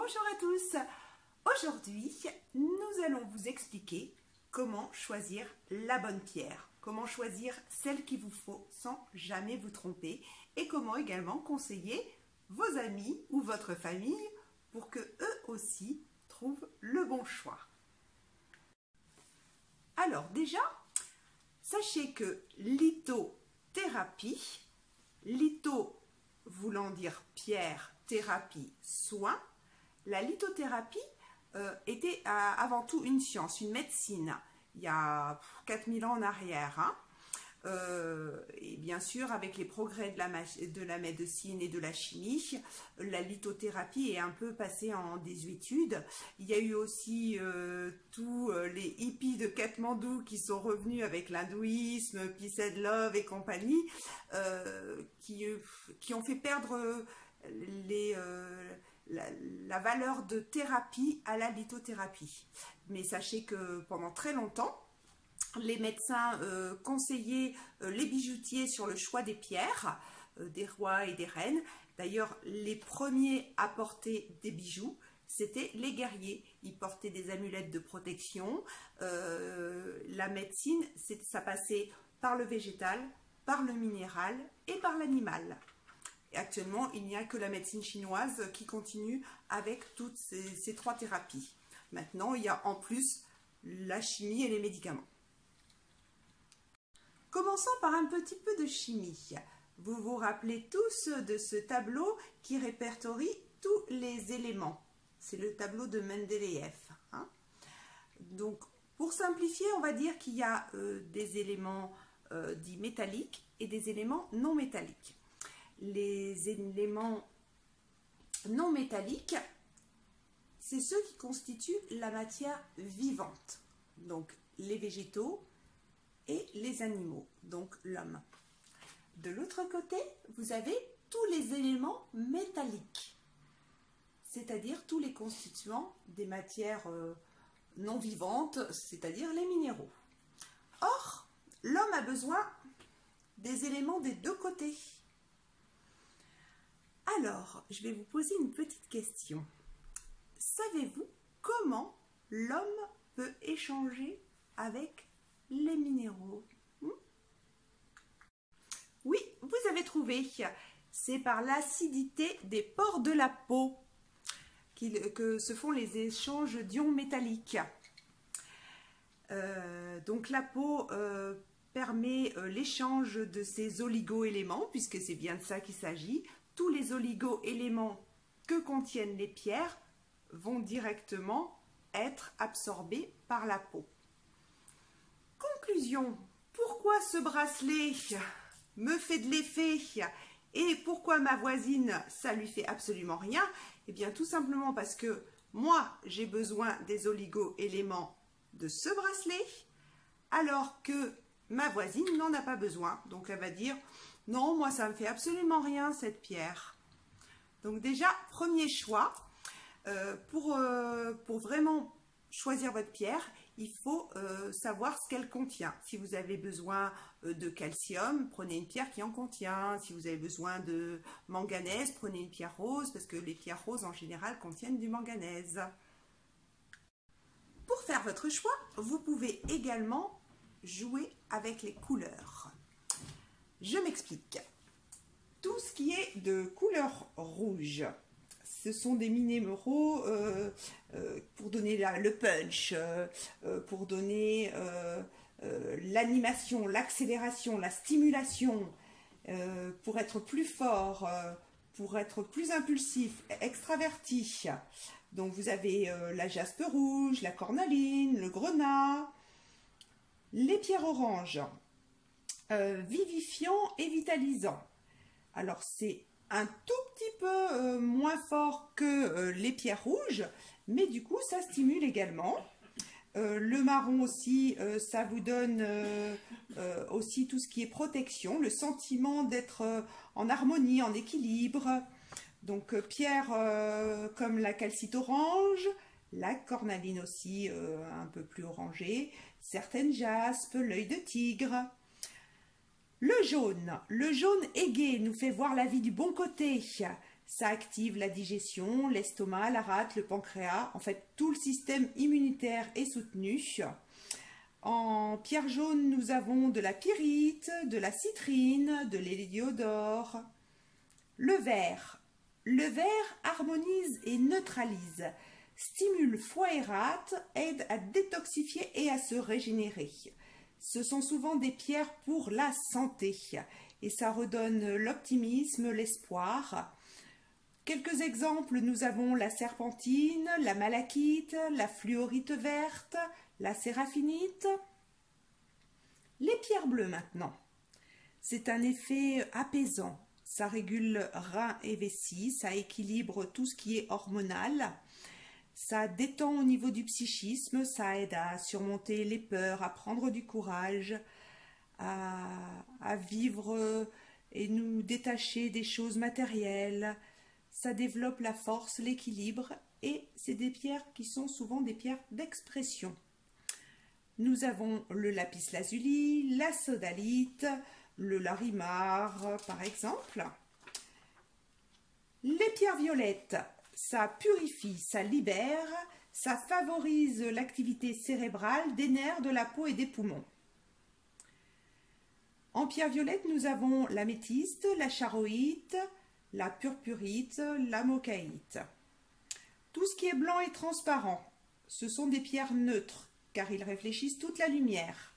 Bonjour à tous. Aujourd'hui, nous allons vous expliquer comment choisir la bonne pierre, comment choisir celle qu'il vous faut sans jamais vous tromper et comment également conseiller vos amis ou votre famille pour que eux aussi trouvent le bon choix. Alors déjà, sachez que lithothérapie, litho voulant dire pierre, thérapie, soin, la lithothérapie était avant tout une science, une médecine, il y a 4000 ans en arrière. Et bien sûr, avec les progrès de la médecine et de la chimie, la lithothérapie est un peu passée en désuétude. Il y a eu aussi tous les hippies de Katmandou qui sont revenus avec l'hindouisme, Peace and Love et compagnie, qui ont fait perdre la valeur de thérapie à la lithothérapie. Mais sachez que pendant très longtemps, les médecins conseillaient les bijoutiers sur le choix des pierres, des rois et des reines. D'ailleurs, les premiers à porter des bijoux, c'était les guerriers. Ils portaient des amulettes de protection. La médecine, ça passait par le végétal, par le minéral et par l'animal. Et actuellement, il n'y a que la médecine chinoise qui continue avec toutes ces trois thérapies. Maintenant, il y a en plus la chimie et les médicaments. Commençons par un petit peu de chimie. Vous vous rappelez tous de ce tableau qui répertorie tous les éléments. C'est le tableau de Mendeleïev. Donc, pour simplifier, on va dire qu'il y a des éléments dits métalliques et des éléments non métalliques. Les éléments non métalliques, c'est ceux qui constituent la matière vivante. Donc, les végétaux et les animaux, donc l'homme. De l'autre côté, vous avez tous les éléments métalliques, c'est-à-dire tous les constituants des matières non vivantes, c'est-à-dire les minéraux. Or, l'homme a besoin des éléments des deux côtés. Alors, je vais vous poser une petite question. Savez-vous comment l'homme peut échanger avec les minéraux? Oui, vous avez trouvé. C'est par l'acidité des pores de la peau que se font les échanges d'ions métalliques. Donc la peau permet l'échange de ces oligo-éléments, puisque c'est bien de ça qu'il s'agit. Tous les oligo-éléments que contiennent les pierres vont directement être absorbés par la peau. Conclusion, pourquoi ce bracelet me fait de l'effet et pourquoi ma voisine, ça lui fait absolument rien? Eh bien, tout simplement parce que moi, j'ai besoin des oligo-éléments de ce bracelet, alors que ma voisine n'en a pas besoin. Donc, elle va dire, non, moi, ça me fait absolument rien, cette pierre. Donc, déjà, premier choix, pour vraiment choisir votre pierre, il faut savoir ce qu'elle contient. Si vous avez besoin de calcium, prenez une pierre qui en contient. Si vous avez besoin de manganèse, prenez une pierre rose, parce que les pierres roses en général contiennent du manganèse. Pour faire votre choix, vous pouvez également jouer avec les couleurs. Je m'explique. Tout ce qui est de couleur rouge, ce sont des minéraux pour donner le punch, pour donner l'animation, l'accélération, la stimulation, pour être plus fort, pour être plus impulsif, extraverti. Donc vous avez la jaspe rouge, la cornaline, le grenat, les pierres oranges, vivifiant et vitalisant. Alors c'est un tout petit peu moins fort que les pierres rouges, mais du coup ça stimule également. Le marron aussi, ça vous donne aussi tout ce qui est protection, le sentiment d'être en harmonie, en équilibre. Donc pierres comme la calcite orange, la cornaline aussi un peu plus orangée, certaines jaspes, l'œil de tigre. Le jaune aigué nous fait voir la vie du bon côté. Ça active la digestion, l'estomac, la rate, le pancréas. En fait, tout le système immunitaire est soutenu. En pierre jaune, nous avons de la pyrite, de la citrine, de l'héliodore. Le vert. Le vert harmonise et neutralise, stimule foie et rate, aide à détoxifier et à se régénérer. Ce sont souvent des pierres pour la santé et ça redonne l'optimisme, l'espoir. Quelques exemples, nous avons la serpentine, la malachite, la fluorite verte, la séraphinite. Les pierres bleues maintenant. C'est un effet apaisant. Ça régule reins et vessie, ça équilibre tout ce qui est hormonal. Ça détend au niveau du psychisme, ça aide à surmonter les peurs, à prendre du courage, à vivre et nous détacher des choses matérielles. Ça développe la force, l'équilibre et c'est des pierres qui sont souvent des pierres d'expression. Nous avons le lapis lazuli, la sodalite, le larimar par exemple. Les pierres violettes, ça purifie, ça libère, ça favorise l'activité cérébrale, des nerfs, de la peau et des poumons. En pierre violette, nous avons l'améthyste, la charoïte, la purpurite, la mocaïte. Tout ce qui est blanc et transparent, ce sont des pierres neutres, car ils réfléchissent toute la lumière.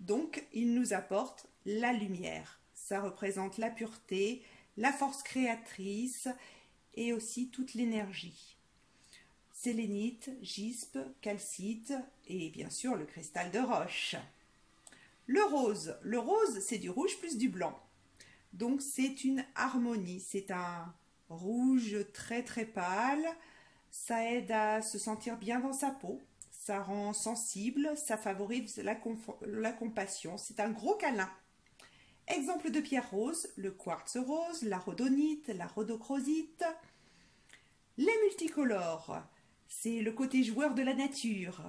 Donc, ils nous apportent la lumière. Ça représente la pureté, la force créatrice et aussi toute l'énergie. Sélénite, gispe, calcite et bien sûr le cristal de roche. Le rose, c'est du rouge plus du blanc. Donc c'est une harmonie, c'est un rouge très très pâle. Ça aide à se sentir bien dans sa peau, ça rend sensible, ça favorise la compassion. C'est un gros câlin. Exemple de pierre rose, le quartz rose, la rhodonite, la rhodochrosite. Les multicolores, c'est le côté joueur de la nature.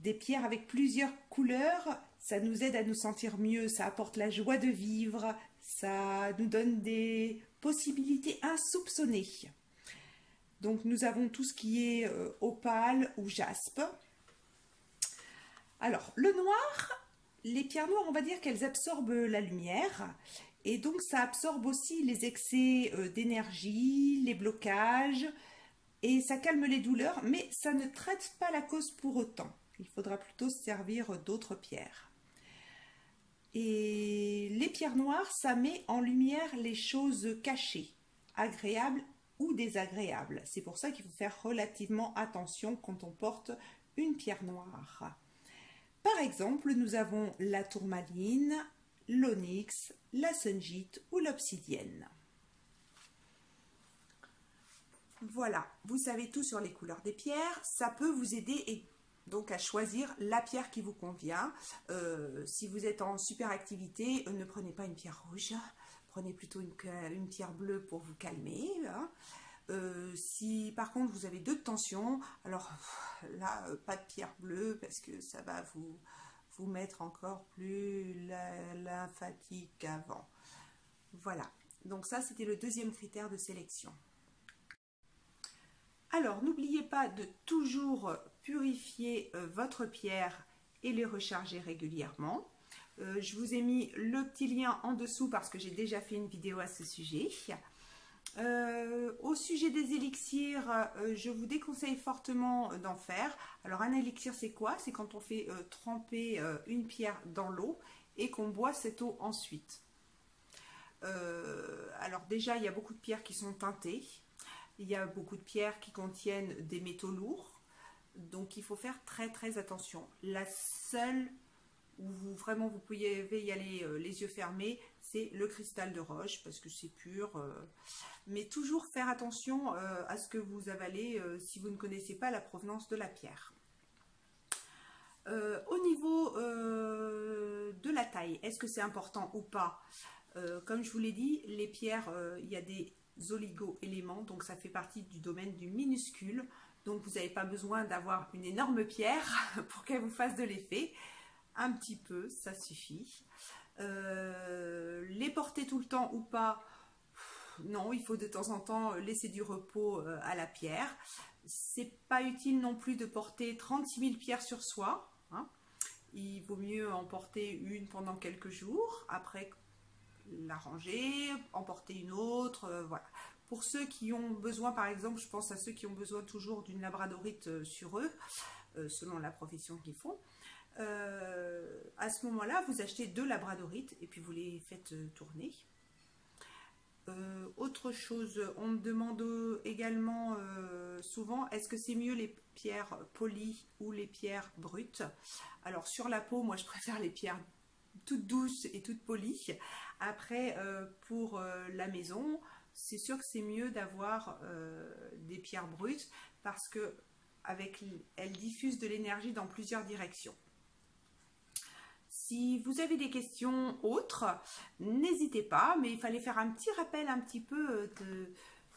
Des pierres avec plusieurs couleurs, ça nous aide à nous sentir mieux, ça apporte la joie de vivre, ça nous donne des possibilités insoupçonnées. Donc nous avons tout ce qui est opale ou jaspe. Alors le noir, les pierres noires, on va dire qu'elles absorbent la lumière et donc ça absorbe aussi les excès d'énergie, les blocages et ça calme les douleurs, mais ça ne traite pas la cause pour autant. Il faudra plutôt se servir d'autres pierres. Et les pierres noires, ça met en lumière les choses cachées, agréables ou désagréables. C'est pour ça qu'il faut faire relativement attention quand on porte une pierre noire. Par exemple, nous avons la tourmaline, l'onyx, la sunjite ou l'obsidienne. Voilà, vous savez tout sur les couleurs des pierres. Ça peut vous aider donc à choisir la pierre qui vous convient. Si vous êtes en super activité, ne prenez pas une pierre rouge. Prenez plutôt une pierre bleue pour vous calmer. Hein. Si par contre vous avez 2 de tension, alors là pas de pierre bleue parce que ça va vous mettre encore plus lymphatique qu'avant. Voilà, donc ça c'était le 2e critère de sélection. Alors n'oubliez pas de toujours purifier votre pierre et les recharger régulièrement. Je vous ai mis le petit lien en dessous parce que j'ai déjà fait une vidéo à ce sujet. Au sujet des élixirs, je vous déconseille fortement d'en faire. Alors un élixir c'est quoi? C'est quand on fait tremper une pierre dans l'eau et qu'on boit cette eau ensuite. Alors déjà il y a beaucoup de pierres qui sont teintées, il y a beaucoup de pierres qui contiennent des métaux lourds, donc il faut faire très très attention. La seule où vraiment vous pouvez y aller les yeux fermés, c'est le cristal de roche parce que c'est pur. Mais toujours faire attention à ce que vous avalez si vous ne connaissez pas la provenance de la pierre. Au niveau de la taille, est-ce que c'est important ou pas? Comme je vous l'ai dit, les pierres, il y a des oligo-éléments, donc ça fait partie du domaine du minuscule. Donc vous n'avez pas besoin d'avoir une énorme pierre pour qu'elle vous fasse de l'effet. Un petit peu, ça suffit. Les porter tout le temps ou pas, non, il faut de temps en temps laisser du repos à la pierre. C'est pas utile non plus de porter 36 000 pierres sur soi, hein. Il vaut mieux en porter une pendant quelques jours, après la ranger, en porter une autre, voilà. Pour ceux qui ont besoin, par exemple, je pense à ceux qui ont besoin toujours d'une labradorite sur eux, selon la profession qu'ils font. À ce moment-là, vous achetez 2 labradorites et puis vous les faites tourner. Autre chose, on me demande également souvent, est-ce que c'est mieux les pierres polies ou les pierres brutes? Alors sur la peau, moi je préfère les pierres toutes douces et toutes polies. Après, pour la maison, c'est sûr que c'est mieux d'avoir des pierres brutes parce que elles diffusent de l'énergie dans plusieurs directions. Si vous avez des questions autres, n'hésitez pas, mais il fallait faire un petit rappel un petit peu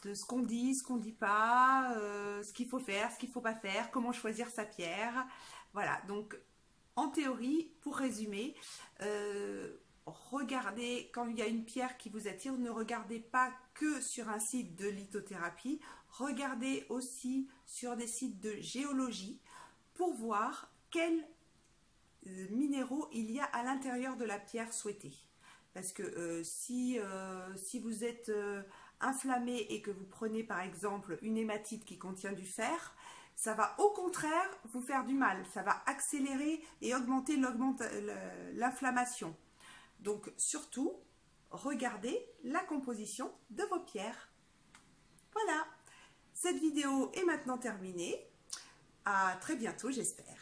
de ce qu'on dit, ce qu'on ne dit pas, ce qu'il faut faire, ce qu'il ne faut pas faire, comment choisir sa pierre. Voilà, donc en théorie, pour résumer, regardez, quand il y a une pierre qui vous attire, ne regardez pas que sur un site de lithothérapie, regardez aussi sur des sites de géologie pour voir quels minéraux il y a à l'intérieur de la pierre souhaitée. Parce que si vous êtes inflammé et que vous prenez par exemple une hématite qui contient du fer, ça va au contraire vous faire du mal, ça va accélérer et augmenter l'inflammation. Donc surtout, regardez la composition de vos pierres. Voilà, cette vidéo est maintenant terminée. À très bientôt, j'espère.